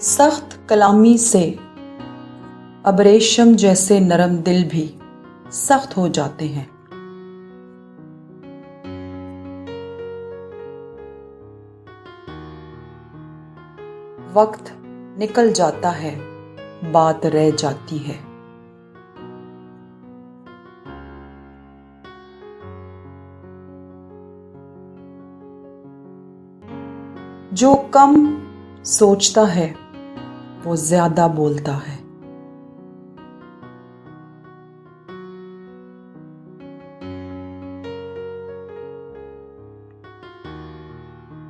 سخت کلامی سے اب ریشم جیسے نرم دل بھی سخت ہو جاتے ہیں۔ وقت نکل جاتا ہے، بات رہ جاتی ہے۔ جو کم سوچتا ہے وہ زیادہ بولتا ہے۔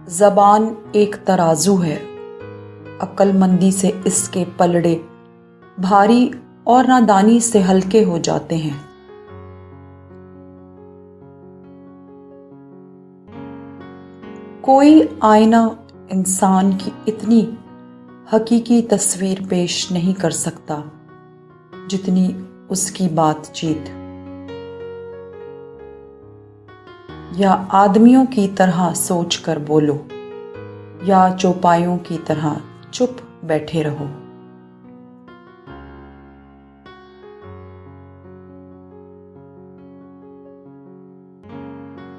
زبان ایک ترازو ہے، عقل مندی سے اس کے پلڑے بھاری اور نادانی سے ہلکے ہو جاتے ہیں۔ کوئی آئینہ انسان کی اتنی حقیقی تصویر پیش نہیں کر سکتا جتنی اس کی بات چیت، یا آدمیوں کی طرح سوچ کر بولو یا چوپایوں کی طرح چپ بیٹھے رہو۔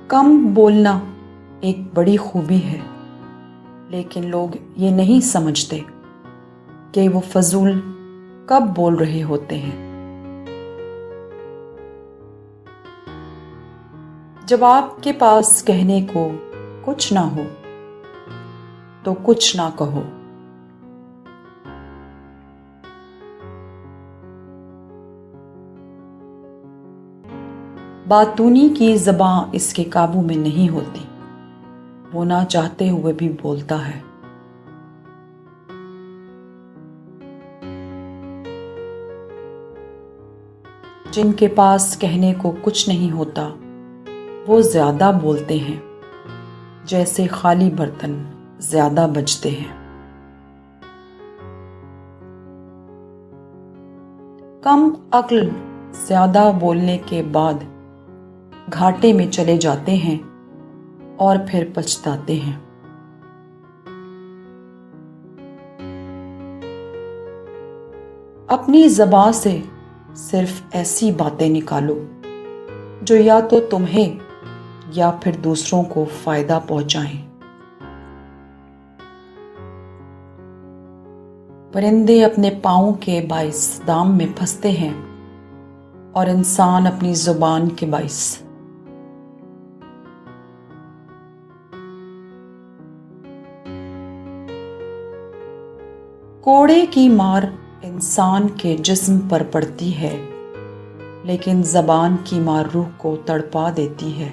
کم بولنا ایک بڑی خوبی ہے، لیکن لوگ یہ نہیں سمجھتے کہ وہ فضول کب بول رہے ہوتے ہیں۔ جب آپ کے پاس کہنے کو کچھ نہ ہو تو کچھ نہ کہو۔ باتونی کی زباں اس کے قابو میں نہیں ہوتی، وہ نہ چاہتے ہوئے بھی بولتا ہے۔ جن کے پاس کہنے کو کچھ نہیں ہوتا وہ زیادہ بولتے ہیں، جیسے خالی برتن زیادہ بجتے ہیں۔ کم عقل زیادہ بولنے کے بعد گھاٹے میں چلے جاتے ہیں اور پھر پچھتاتے ہیں۔ اپنی زبان سے صرف ایسی باتیں نکالو جو یا تو تمہیں یا پھر دوسروں کو فائدہ پہنچائیں۔ پرندے اپنے پاؤں کے باعث دام میں پھنستے ہیں اور انسان اپنی زبان کے باعث۔ کوڑے کی مار انسان کے جسم پر پڑتی ہے، لیکن زبان کی مار روح کو تڑپا دیتی ہے۔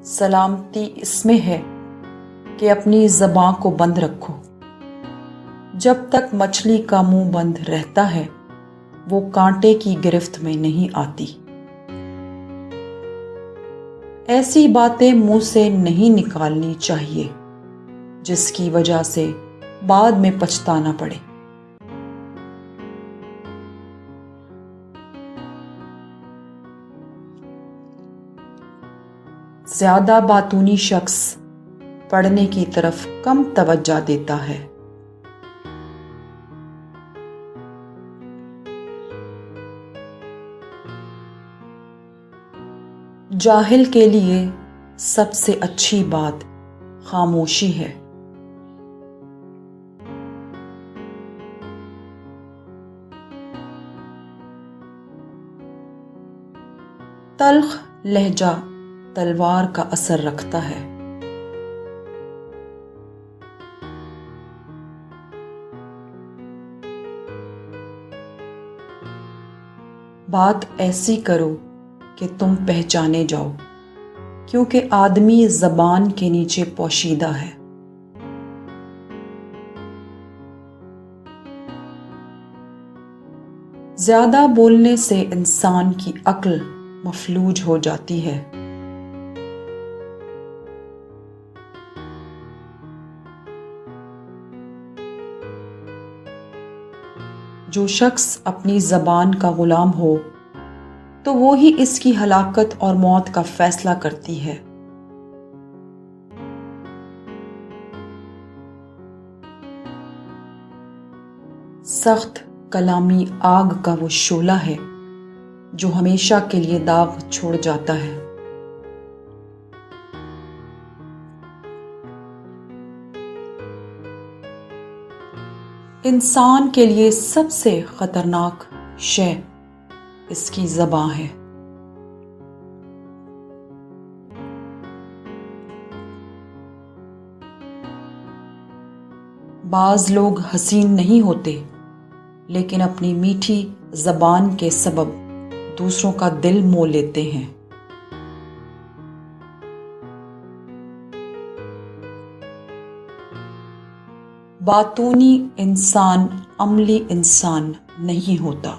سلامتی اس میں ہے کہ اپنی زبان کو بند رکھو۔ جب تک مچھلی کا منہ بند رہتا ہے وہ کانٹے کی گرفت میں نہیں آتی۔ ایسی باتیں منہ سے نہیں نکالنی چاہیے جس کی وجہ سے بعد میں پچھتانا پڑے۔ زیادہ باتونی شخص پڑھنے کی طرف کم توجہ دیتا ہے۔ جاہل کے لیے سب سے اچھی بات خاموشی ہے۔ تلخ لہجہ تلوار کا اثر رکھتا ہے۔ بات ایسی کرو کہ تم پہچانے جاؤ، کیونکہ آدمی زبان کے نیچے پوشیدہ ہے۔ زیادہ بولنے سے انسان کی عقل مفلوج ہو جاتی ہے۔ جو شخص اپنی زبان کا غلام ہو تو وہی اس کی ہلاکت اور موت کا فیصلہ کرتی ہے۔ سخت کلامی آگ کا وہ شعلہ ہے جو ہمیشہ کے لیے داغ چھوڑ جاتا ہے۔ انسان کے لیے سب سے خطرناک شے اس کی زبان ہے۔ بعض لوگ حسین نہیں ہوتے لیکن اپنی میٹھی زبان کے سبب دوسروں کا دل مول لیتے ہیں۔ باتونی انسان عملی انسان نہیں ہوتا۔